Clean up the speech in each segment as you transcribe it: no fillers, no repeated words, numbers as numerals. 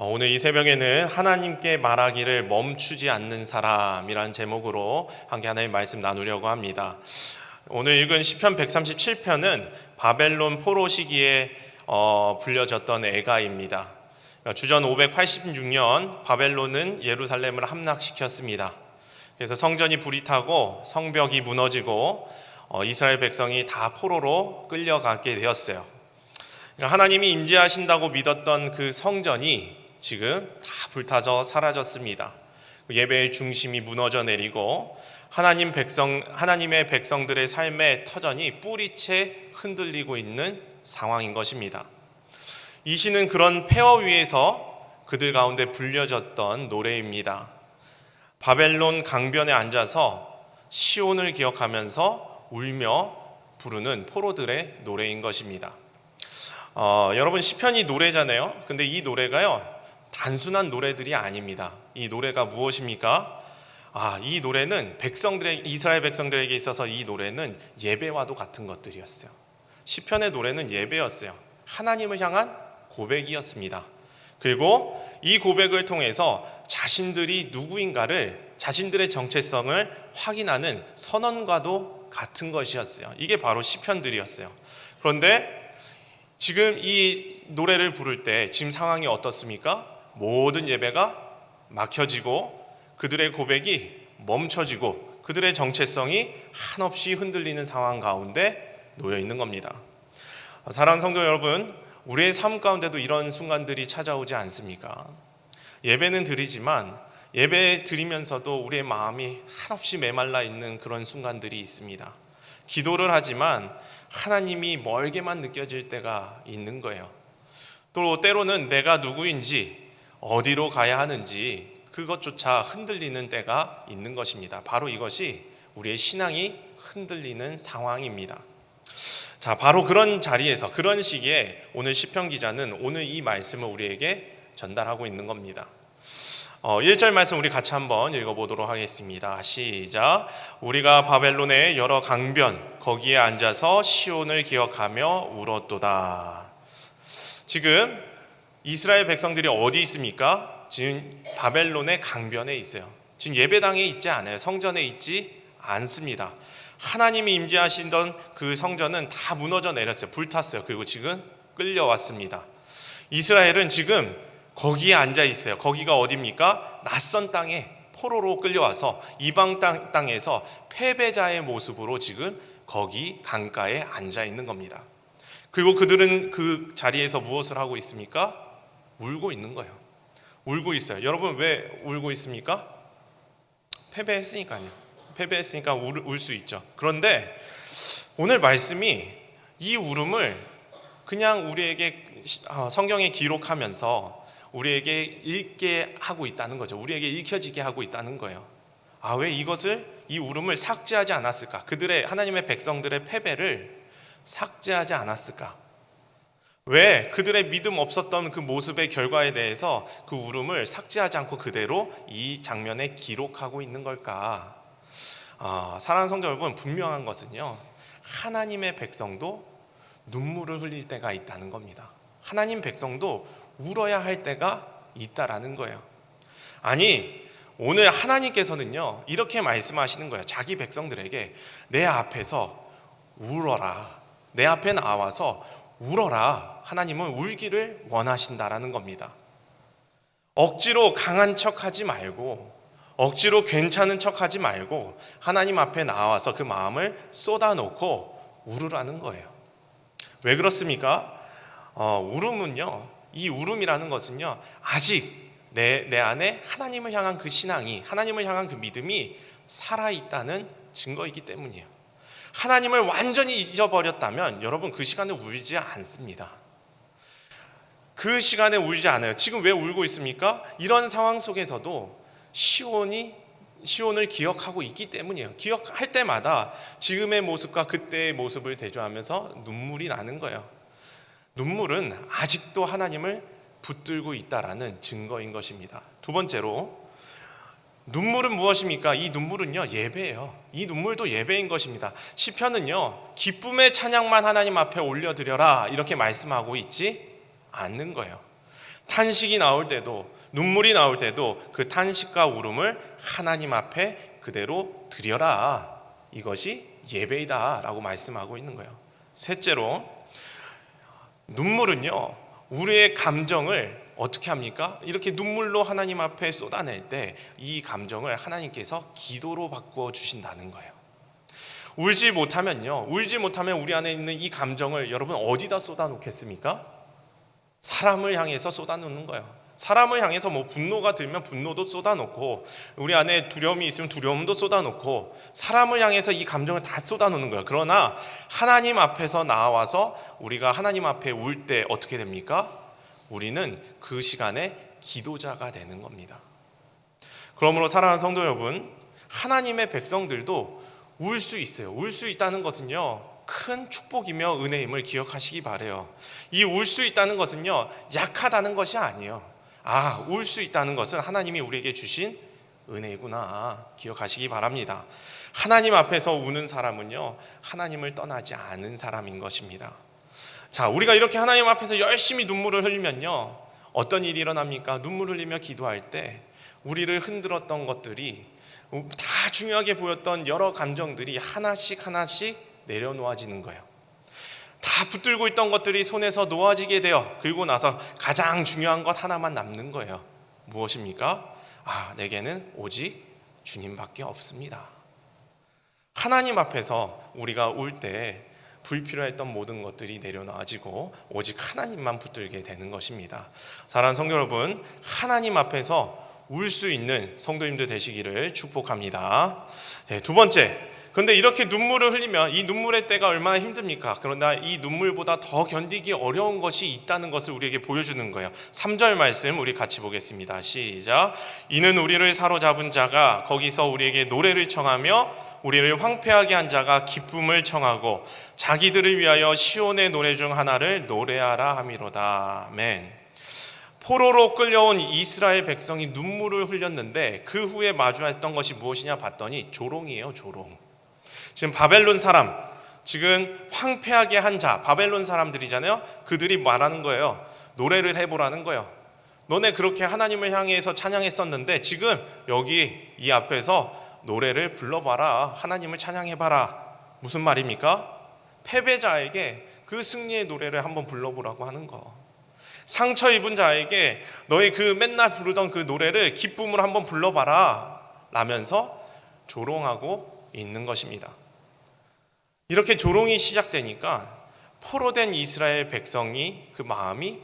오늘 이 새벽에는 하나님께 말하기를 멈추지 않는 사람이라는 제목으로 함께 하나님의 말씀 나누려고 합니다. 오늘 읽은 시편 137편은 바벨론 포로 시기에 불려졌던 애가입니다. 주전 586년 바벨론은 예루살렘을 함락시켰습니다. 그래서 성전이 불이 타고 성벽이 무너지고 이스라엘 백성이 다 포로로 끌려가게 되었어요. 하나님이 임재하신다고 믿었던 그 성전이 지금 다 불타져 사라졌습니다. 예배의 중심이 무너져 내리고 하나님의 백성들의 삶의 터전이 뿌리채 흔들리고 있는 상황인 것입니다. 이 시는 그런 폐허 위에서 그들 가운데 불려졌던 노래입니다. 바벨론 강변에 앉아서 시온을 기억하면서 울며 부르는 포로들의 노래인 것입니다. 여러분, 시편이 노래잖아요. 근데 이 노래가요, 단순한 노래들이 아닙니다. 이 노래가 무엇입니까? 이 노래는 이스라엘 백성들에게 있어서 이 노래는 예배와도 같은 것들이었어요. 시편의 노래는 예배였어요. 하나님을 향한 고백이었습니다. 그리고 이 고백을 통해서 자신들이 누구인가를, 자신들의 정체성을 확인하는 선언과도 같은 것이었어요. 이게 바로 시편들이었어요. 그런데 지금 이 노래를 부를 때 지금 상황이 어떻습니까? 모든 예배가 막혀지고 그들의 고백이 멈춰지고 그들의 정체성이 한없이 흔들리는 상황 가운데 놓여 있는 겁니다. 사랑하는 성도 여러분, 우리의 삶 가운데도 이런 순간들이 찾아오지 않습니까? 예배는 드리지만 예배 드리면서도 우리의 마음이 한없이 메말라 있는 그런 순간들이 있습니다. 기도를 하지만 하나님이 멀게만 느껴질 때가 있는 거예요. 또 때로는 내가 누구인지, 어디로 가야 하는지 그것조차 흔들리는 때가 있는 것입니다. 바로 이것이 우리의 신앙이 흔들리는 상황입니다. 자, 바로 그런 자리에서, 그런 시기에 오늘 시편 기자는 오늘 이 말씀을 우리에게 전달하고 있는 겁니다. 1절 말씀 우리 같이 한번 읽어보도록 하겠습니다. 시작. 우리가 바벨론의 여러 강변 거기에 앉아서 시온을 기억하며 울었도다. 지금 이스라엘 백성들이 어디 있습니까? 지금 바벨론의 강변에 있어요. 지금 예배당에 있지 않아요. 성전에 있지 않습니다. 하나님이 임재하시던 그 성전은 다 무너져 내렸어요. 불탔어요. 그리고 지금 끌려왔습니다. 이스라엘은 지금 거기에 앉아 있어요. 거기가 어디입니까? 낯선 땅에 포로로 끌려와서 이방 땅에서 패배자의 모습으로 지금 거기 강가에 앉아 있는 겁니다. 그리고 그들은 그 자리에서 무엇을 하고 있습니까? 울고 있는 거예요. 울고 있어요. 여러분, 왜 울고 있습니까? 패배했으니까요. 패배했으니까 울 수 있죠. 그런데 오늘 말씀이 이 울음을 그냥 우리에게 성경에 기록하면서 우리에게 읽게 하고 있다는 거죠. 우리에게 읽혀지게 하고 있다는 거예요. 왜 이 울음을 삭제하지 않았을까? 하나님의 백성들의 패배를 삭제하지 않았을까? 왜 그들의 믿음 없었던 그 모습의 결과에 대해서 그 울음을 삭제하지 않고 그대로 이 장면에 기록하고 있는 걸까? 사랑하는 성도 여러분, 분명한 것은요, 하나님의 백성도 눈물을 흘릴 때가 있다는 겁니다. 하나님 백성도 울어야 할 때가 있다라는 거예요. 아니, 오늘 하나님께서는요, 이렇게 말씀하시는 거예요. 자기 백성들에게 내 앞에서 울어라. 내 앞에 나와서 울어라. 하나님은 울기를 원하신다라는 겁니다. 억지로 강한 척하지 말고, 억지로 괜찮은 척하지 말고 하나님 앞에 나와서 그 마음을 쏟아놓고 울으라는 거예요. 왜 그렇습니까? 이 울음이라는 것은요, 아직 내 안에 하나님을 향한 그 신앙이, 하나님을 향한 그 믿음이 살아있다는 증거이기 때문이에요. 하나님을 완전히 잊어버렸다면 여러분, 그 시간에 울지 않습니다. 그 시간에 울지 않아요. 지금 왜 울고 있습니까? 이런 상황 속에서도 시온을 기억하고 있기 때문이에요. 기억할 때마다 지금의 모습과 그때의 모습을 대조하면서 눈물이 나는 거예요. 눈물은 아직도 하나님을 붙들고 있다라는 증거인 것입니다. 두 번째로, 눈물은 무엇입니까? 이 눈물은요, 예배예요. 이 눈물도 예배인 것입니다. 시편은요, 기쁨의 찬양만 하나님 앞에 올려드려라 이렇게 말씀하고 있지 않는 거예요. 탄식이 나올 때도, 눈물이 나올 때도 그 탄식과 울음을 하나님 앞에 그대로 드려라. 이것이 예배이다 라고 말씀하고 있는 거예요. 셋째로, 눈물은요, 우리의 감정을 어떻게 합니까? 이렇게 눈물로 하나님 앞에 쏟아낼 때 이 감정을 하나님께서 기도로 바꾸어 주신다는 거예요. 울지 못하면 우리 안에 있는 이 감정을 여러분 어디다 쏟아놓겠습니까? 사람을 향해서 쏟아놓는 거예요. 사람을 향해서 분노가 들면 분노도 쏟아놓고, 우리 안에 두려움이 있으면 두려움도 쏟아놓고, 사람을 향해서 이 감정을 다 쏟아놓는 거예요. 그러나 하나님 앞에서 나와서 우리가 하나님 앞에 울 때 어떻게 됩니까? 우리는 그 시간에 기도자가 되는 겁니다. 그러므로 사랑하는 성도 여러분, 하나님의 백성들도 울 수 있어요. 울 수 있다는 것은요, 큰 축복이며 은혜임을 기억하시기 바라요. 이 울 수 있다는 것은요, 약하다는 것이 아니에요. 울 수 있다는 것은 하나님이 우리에게 주신 은혜구나 기억하시기 바랍니다. 하나님 앞에서 우는 사람은요, 하나님을 떠나지 않은 사람인 것입니다. 자, 우리가 이렇게 하나님 앞에서 열심히 눈물을 흘리면요, 어떤 일이 일어납니까? 눈물을 흘리며 기도할 때 우리를 흔들었던 것들이, 다 중요하게 보였던 여러 감정들이 하나씩 내려놓아지는 거예요. 다 붙들고 있던 것들이 손에서 놓아지게 되어, 그리고 나서 가장 중요한 것 하나만 남는 거예요. 무엇입니까? 내게는 오직 주님밖에 없습니다. 하나님 앞에서 우리가 울 때 불필요했던 모든 것들이 내려놔지고 오직 하나님만 붙들게 되는 것입니다. 사랑하는 성도 여러분, 하나님 앞에서 울 수 있는 성도님들 되시기를 축복합니다. 두 번째, 그런데 이렇게 눈물을 흘리면 이 눈물의 때가 얼마나 힘듭니까? 그러나 이 눈물보다 더 견디기 어려운 것이 있다는 것을 우리에게 보여주는 거예요. 3절 말씀 우리 같이 보겠습니다. 시작. 이는 우리를 사로잡은 자가 거기서 우리에게 노래를 청하며 우리를 황폐하게 한 자가 기쁨을 청하고 자기들을 위하여 시온의 노래 중 하나를 노래하라 함이로다. 아멘. 포로로 끌려온 이스라엘 백성이 눈물을 흘렸는데 그 후에 마주했던 것이 무엇이냐 봤더니 조롱이에요. 조롱. 지금 바벨론 사람, 지금 황폐하게 한 자, 바벨론 사람들이잖아요. 그들이 말하는 거예요. 노래를 해보라는 거예요. 너네 그렇게 하나님을 향해서 찬양했었는데 지금 여기 이 앞에서 노래를 불러봐라. 하나님을 찬양해봐라. 무슨 말입니까? 패배자에게 그 승리의 노래를 한번 불러보라고 하는 거. 상처 입은 자에게 너희 그 맨날 부르던 그 노래를 기쁨으로 한번 불러봐라 라면서 조롱하고 있는 것입니다. 이렇게 조롱이 시작되니까 포로된 이스라엘 백성이 그 마음이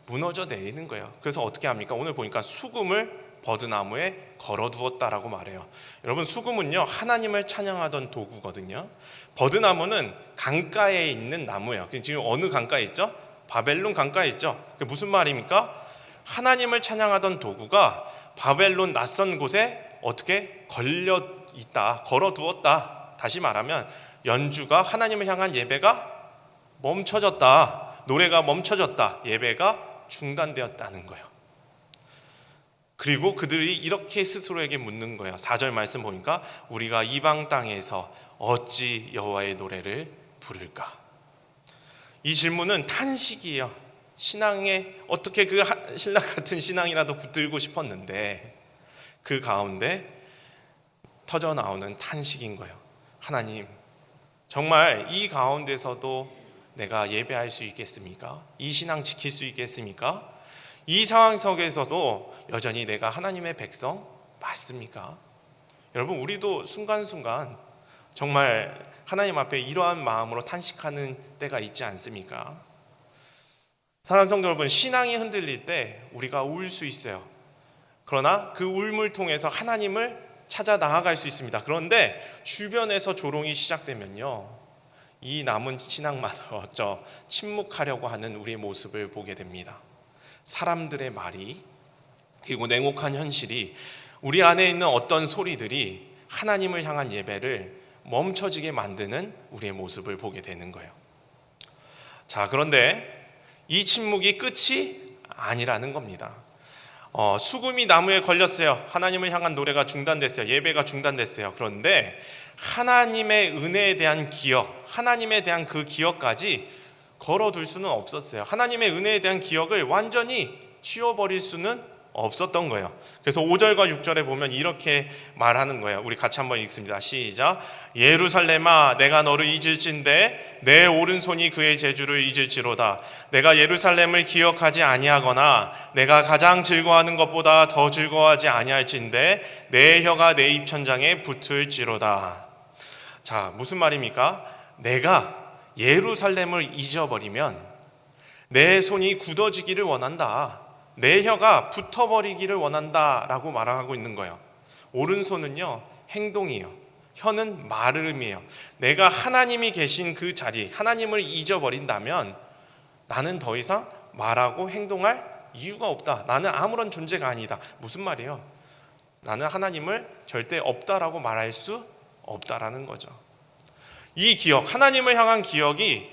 무너져 내리는 거예요. 그래서 어떻게 합니까? 오늘 보니까 수금을 버드나무에 걸어두었다라고 말해요. 여러분, 수금은요, 하나님을 찬양하던 도구거든요. 버드나무는 강가에 있는 나무예요. 지금 어느 강가에 있죠? 바벨론 강가에 있죠. 그게 무슨 말입니까? 하나님을 찬양하던 도구가 바벨론 낯선 곳에 어떻게 걸려 있다, 걸어두었다. 다시 말하면 연주가, 하나님을 향한 예배가 멈춰졌다, 노래가 멈춰졌다, 예배가 중단되었다는 거예요. 그리고 그들이 이렇게 스스로에게 묻는 거예요. 4절 말씀 보니까 우리가 이방 땅에서 어찌 여호와의 노래를 부를까? 이 질문은 탄식이에요. 신앙에 어떻게 그 신랑 같은 신앙이라도 붙들고 싶었는데 그 가운데 터져 나오는 탄식인 거예요. 하나님, 정말 이 가운데서도 내가 예배할 수 있겠습니까? 이 신앙 지킬 수 있겠습니까? 이 상황 속에서도 여전히 내가 하나님의 백성 맞습니까? 여러분, 우리도 순간순간 정말 하나님 앞에 이러한 마음으로 탄식하는 때가 있지 않습니까? 사랑하는 성도 여러분, 신앙이 흔들릴 때 우리가 울 수 있어요. 그러나 그 울음을 통해서 하나님을 찾아 나아갈 수 있습니다. 그런데 주변에서 조롱이 시작되면요, 이 남은 신앙마저 침묵하려고 하는 우리의 모습을 보게 됩니다. 사람들의 말이, 그리고 냉혹한 현실이, 우리 안에 있는 어떤 소리들이 하나님을 향한 예배를 멈춰지게 만드는 우리의 모습을 보게 되는 거예요. 자, 그런데 이 침묵이 끝이 아니라는 겁니다. 수금이 나무에 걸렸어요. 하나님을 향한 노래가 중단됐어요. 예배가 중단됐어요. 그런데 하나님의 은혜에 대한 기억, 하나님에 대한 그 기억까지 걸어둘 수는 없었어요. 하나님의 은혜에 대한 기억을 완전히 치워버릴 수는 없었던 거예요. 그래서 5절과 6절에 보면 이렇게 말하는 거예요. 우리 같이 한번 읽습니다. 시작. 예루살렘아 내가 너를 잊을진대 내 오른손이 그의 재주를 잊을지로다. 내가 예루살렘을 기억하지 아니하거나 내가 가장 즐거워하는 것보다 더 즐거워하지 아니할진대 내 혀가 내 입천장에 붙을지로다. 자, 무슨 말입니까? 내가 예루살렘을 잊어버리면 내 손이 굳어지기를 원한다. 내 혀가 붙어버리기를 원한다라고 말하고 있는 거예요. 오른손은요 행동이에요. 혀는 말음이에요. 내가 하나님이 계신 그 자리, 하나님을 잊어버린다면 나는 더 이상 말하고 행동할 이유가 없다. 나는 아무런 존재가 아니다. 무슨 말이에요? 나는 하나님을 절대 없다라고 말할 수 없다라는 거죠. 이 기억, 하나님을 향한 기억이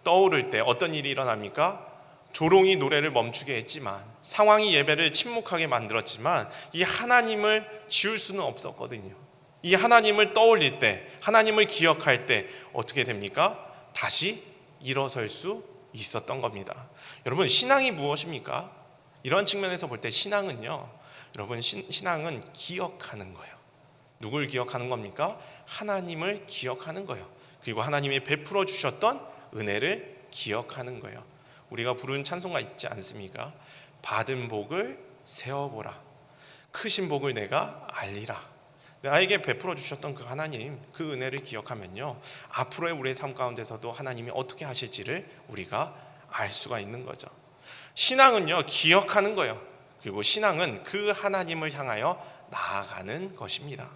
떠오를 때 어떤 일이 일어납니까? 조롱이 노래를 멈추게 했지만, 상황이 예배를 침묵하게 만들었지만 이 하나님을 지울 수는 없었거든요. 이 하나님을 떠올릴 때, 하나님을 기억할 때 어떻게 됩니까? 다시 일어설 수 있었던 겁니다. 여러분, 신앙이 무엇입니까? 이런 측면에서 볼 때 신앙은요, 여러분, 신앙은 기억하는 거예요. 누굴 기억하는 겁니까? 하나님을 기억하는 거예요. 그리고 하나님이 베풀어 주셨던 은혜를 기억하는 거예요. 우리가 부른 찬송가 있지 않습니까? 받은 복을 세어보라. 크신 복을 내가 알리라. 나에게 베풀어 주셨던 그 하나님, 그 은혜를 기억하면요, 앞으로의 우리의 삶 가운데서도 하나님이 어떻게 하실지를 우리가 알 수가 있는 거죠. 신앙은요, 기억하는 거예요. 그리고 신앙은 그 하나님을 향하여 나아가는 것입니다.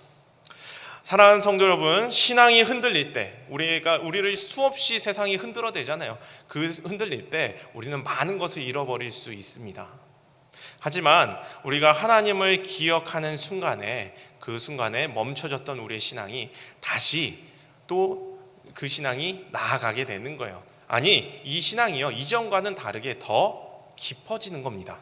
사랑하는 성도 여러분, 신앙이 흔들릴 때, 우리를 수없이 세상이 흔들어대잖아요. 그 흔들릴 때 우리는 많은 것을 잃어버릴 수 있습니다. 하지만 우리가 하나님을 기억하는 순간에, 그 순간에 멈춰졌던 우리의 신앙이 다시 또 그 신앙이 나아가게 되는 거예요. 아니, 이 신앙이요, 이전과는 다르게 더 깊어지는 겁니다.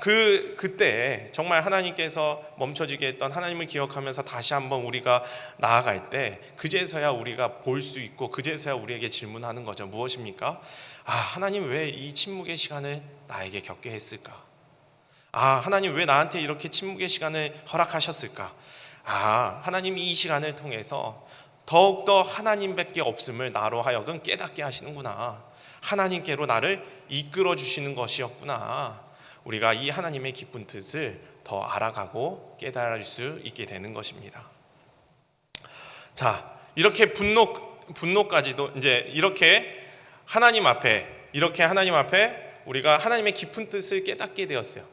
그때 정말 하나님께서 멈춰지게 했던 하나님을 기억하면서 다시 한번 우리가 나아갈 때, 그제서야 우리가 볼 수 있고 그제서야 우리에게 질문하는 거죠. 무엇입니까? 하나님 왜 이 침묵의 시간을 나에게 겪게 했을까? 하나님 왜 나한테 이렇게 침묵의 시간을 허락하셨을까? 하나님이 이 시간을 통해서 더욱더 하나님밖에 없음을 나로 하여금 깨닫게 하시는구나. 하나님께로 나를 이끌어 주시는 것이었구나. 우리가 이 하나님의 깊은 뜻을 더 알아가고 깨달을 수 있게 되는 것입니다. 자, 이렇게 분노까지도 이제 이렇게 하나님 앞에 우리가 하나님의 깊은 뜻을 깨닫게 되었어요.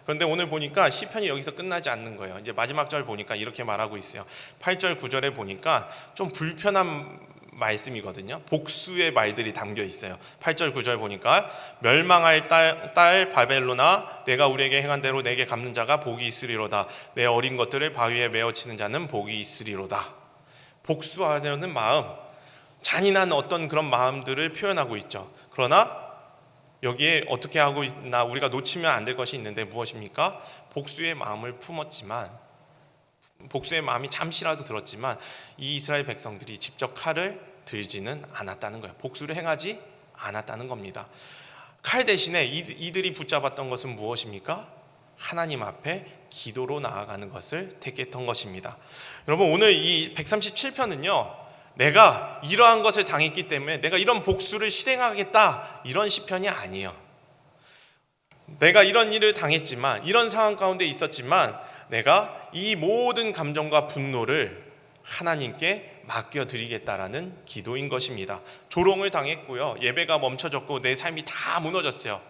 그런데 오늘 보니까 시편이 여기서 끝나지 않는 거예요. 이제 마지막 절 보니까 이렇게 말하고 있어요. 8절 9절에 보니까 좀 불편한 말씀이거든요. 복수의 말들이 담겨 있어요. 8절 9절 보니까 멸망할 딸 바벨론아, 내가 우리에게 행한 대로 내게 갚는 자가 복이 있으리로다. 내 어린 것들을 바위에 메어치는 자는 복이 있으리로다. 복수하려는 마음, 잔인한 어떤 그런 마음들을 표현하고 있죠. 그러나 여기에 어떻게 하고 있나, 우리가 놓치면 안 될 것이 있는데 무엇입니까? 복수의 마음을 품었지만, 복수의 마음이 잠시라도 들었지만 이 이스라엘 백성들이 직접 칼을 들지는 않았다는 거예요. 복수를 행하지 않았다는 겁니다. 칼 대신에 이들이 붙잡았던 것은 무엇입니까? 하나님 앞에 기도로 나아가는 것을 택했던 것입니다. 여러분, 오늘 이 137편은요, 내가 이러한 것을 당했기 때문에 내가 이런 복수를 실행하겠다, 이런 시편이 아니에요. 내가 이런 일을 당했지만, 이런 상황 가운데 있었지만 내가 이 모든 감정과 분노를 하나님께 맡겨드리겠다라는 기도인 것입니다. 조롱을 당했고요, 예배가 멈춰졌고 내 삶이 다 무너졌어요.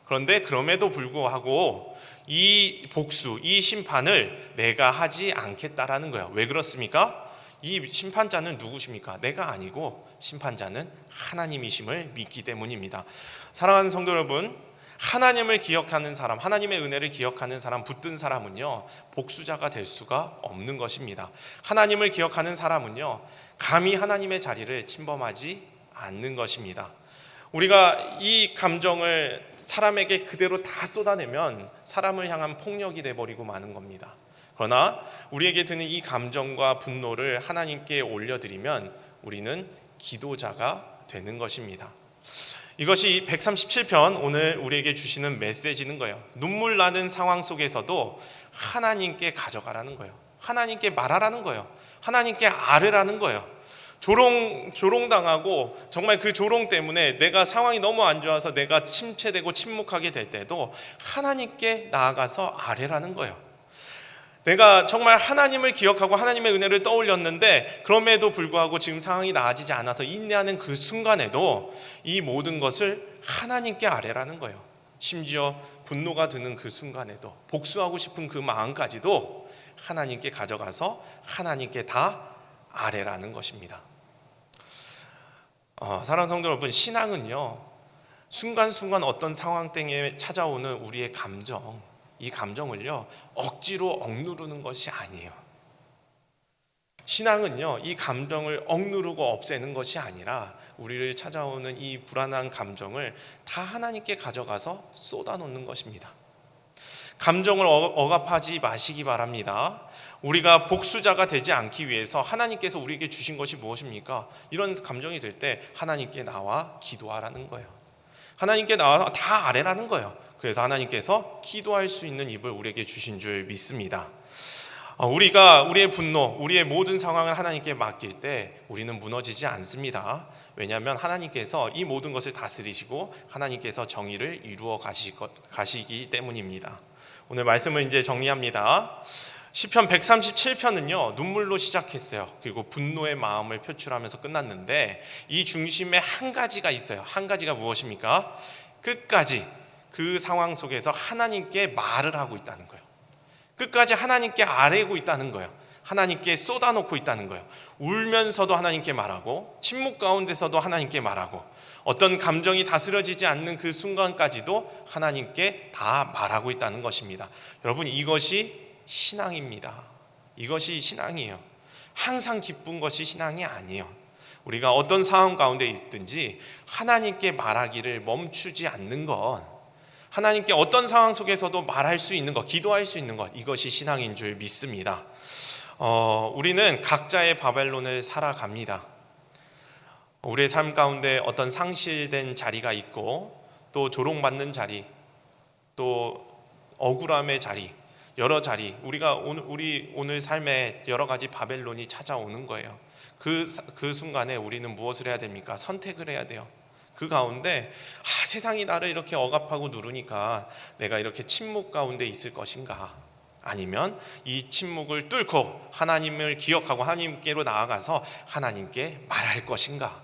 그런데 그럼에도 불구하고 이 복수, 이 심판을 내가 하지 않겠다라는 거예요. 왜 그렇습니까? 이 심판자는 누구십니까? 내가 아니고 심판자는 하나님이심을 믿기 때문입니다. 사랑하는 성도 여러분, 하나님을 기억하는 사람, 하나님의 은혜를 기억하는 사람, 붙든 사람은요, 복수자가 될 수가 없는 것입니다. 하나님을 기억하는 사람은요, 감히 하나님의 자리를 침범하지 않는 것입니다. 우리가 이 감정을 사람에게 그대로 다 쏟아내면 사람을 향한 폭력이 돼버리고 마는 겁니다. 그러나 우리에게 드는 이 감정과 분노를 하나님께 올려드리면 우리는 기도자가 되는 것입니다. 이것이 137편 오늘 우리에게 주시는 메시지는 거예요. 눈물 나는 상황 속에서도 하나님께 가져가라는 거예요. 하나님께 말하라는 거예요. 하나님께 아뢰라는 거예요. 조롱당하고 정말 그 조롱 때문에 내가 상황이 너무 안 좋아서 내가 침체되고 침묵하게 될 때도 하나님께 나아가서 아뢰라는 거예요. 내가 정말 하나님을 기억하고 하나님의 은혜를 떠올렸는데 그럼에도 불구하고 지금 상황이 나아지지 않아서 인내하는 그 순간에도 이 모든 것을 하나님께 아뢰라는 거예요. 심지어 분노가 드는 그 순간에도 복수하고 싶은 그 마음까지도 하나님께 가져가서 하나님께 다 아뢰라는 것입니다. 사랑하는 성도 여러분, 신앙은요 순간순간 어떤 상황 때문에 찾아오는 우리의 감정, 이 감정을요 억지로 억누르는 것이 아니에요. 신앙은요 이 감정을 억누르고 없애는 것이 아니라 우리를 찾아오는 이 불안한 감정을 다 하나님께 가져가서 쏟아놓는 것입니다. 감정을 억압하지 마시기 바랍니다. 우리가 복수자가 되지 않기 위해서 하나님께서 우리에게 주신 것이 무엇입니까? 이런 감정이 들 때 하나님께 나와 기도하라는 거예요. 하나님께 나와 다 아뢰라는 거예요. 그래서 하나님께서 기도할 수 있는 입을 우리에게 주신 줄 믿습니다. 우리가 우리의 분노, 우리의 모든 상황을 하나님께 맡길 때 우리는 무너지지 않습니다. 왜냐하면 하나님께서 이 모든 것을 다스리시고 하나님께서 정의를 이루어 가시기 때문입니다. 오늘 말씀을 이제 정리합니다. 시편 137편은요 눈물로 시작했어요. 그리고 분노의 마음을 표출하면서 끝났는데 이 중심에 한 가지가 있어요. 한 가지가 무엇입니까? 끝까지 그 상황 속에서 하나님께 말을 하고 있다는 거예요. 끝까지 하나님께 아뢰고 있다는 거예요. 하나님께 쏟아놓고 있다는 거예요. 울면서도 하나님께 말하고 침묵 가운데서도 하나님께 말하고 어떤 감정이 다스려지지 않는 그 순간까지도 하나님께 다 말하고 있다는 것입니다. 여러분, 이것이 신앙입니다. 이것이 신앙이에요. 항상 기쁜 것이 신앙이 아니에요. 우리가 어떤 상황 가운데 있든지 하나님께 말하기를 멈추지 않는 것, 하나님께 어떤 상황 속에서도 말할 수 있는 것, 기도할 수 있는 것, 이것이 신앙인 줄 믿습니다. 우리는 각자의 바벨론을 살아갑니다. 우리의 삶 가운데 어떤 상실된 자리가 있고 또 조롱받는 자리, 또 억울함의 자리, 여러 자리, 우리 오늘 삶에 여러 가지 바벨론이 찾아오는 거예요. 그 순간에 우리는 무엇을 해야 됩니까? 선택을 해야 돼요. 그 가운데 세상이 나를 이렇게 억압하고 누르니까 내가 이렇게 침묵 가운데 있을 것인가? 아니면 이 침묵을 뚫고 하나님을 기억하고 하나님께로 나아가서 하나님께 말할 것인가?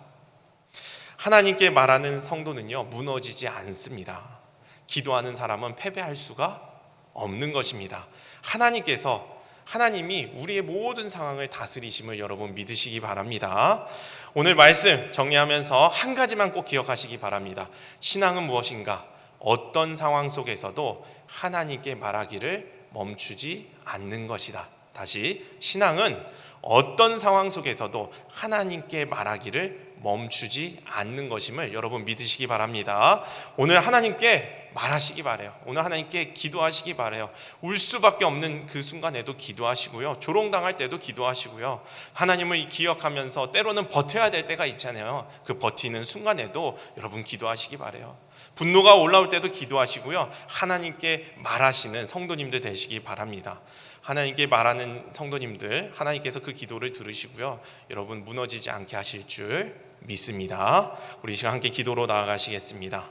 하나님께 말하는 성도는요 무너지지 않습니다. 기도하는 사람은 패배할 수가 없는 것입니다. 하나님이 우리의 모든 상황을 다스리심을 여러분 믿으시기 바랍니다. 오늘 말씀 정리하면서 한 가지만 꼭 기억하시기 바랍니다. 신앙은 무엇인가? 어떤 상황 속에서도 하나님께 말하기를 멈추지 않는 것이다. 다시, 신앙은 어떤 상황 속에서도 하나님께 말하기를 멈추지 않는 것임을 여러분 믿으시기 바랍니다. 오늘 하나님께 말하시기 바라요. 오늘 하나님께 기도하시기 바라요. 울 수밖에 없는 그 순간에도 기도하시고요. 조롱당할 때도 기도하시고요. 하나님을 기억하면서 때로는 버텨야 될 때가 있잖아요. 그 버티는 순간에도 여러분 기도하시기 바라요. 분노가 올라올 때도 기도하시고요. 하나님께 말하시는 성도님들 되시기 바랍니다. 하나님께 말하는 성도님들, 하나님께서 그 기도를 들으시고요. 여러분 무너지지 않게 하실 줄 믿습니다. 우리 시간 함께 기도로 나아가시겠습니다.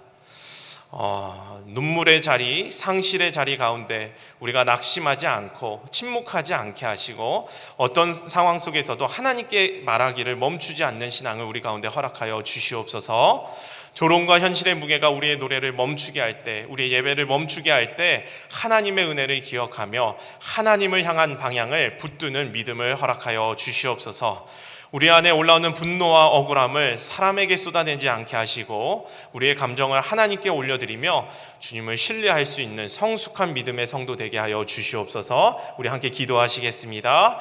눈물의 자리, 상실의 자리 가운데 우리가 낙심하지 않고 침묵하지 않게 하시고 어떤 상황 속에서도 하나님께 말하기를 멈추지 않는 신앙을 우리 가운데 허락하여 주시옵소서. 조롱과 현실의 무게가 우리의 노래를 멈추게 할 때, 우리의 예배를 멈추게 할 때 하나님의 은혜를 기억하며 하나님을 향한 방향을 붙드는 믿음을 허락하여 주시옵소서. 우리 안에 올라오는 분노와 억울함을 사람에게 쏟아내지 않게 하시고 우리의 감정을 하나님께 올려드리며 주님을 신뢰할 수 있는 성숙한 믿음의 성도 되게 하여 주시옵소서. 우리 함께 기도하시겠습니다.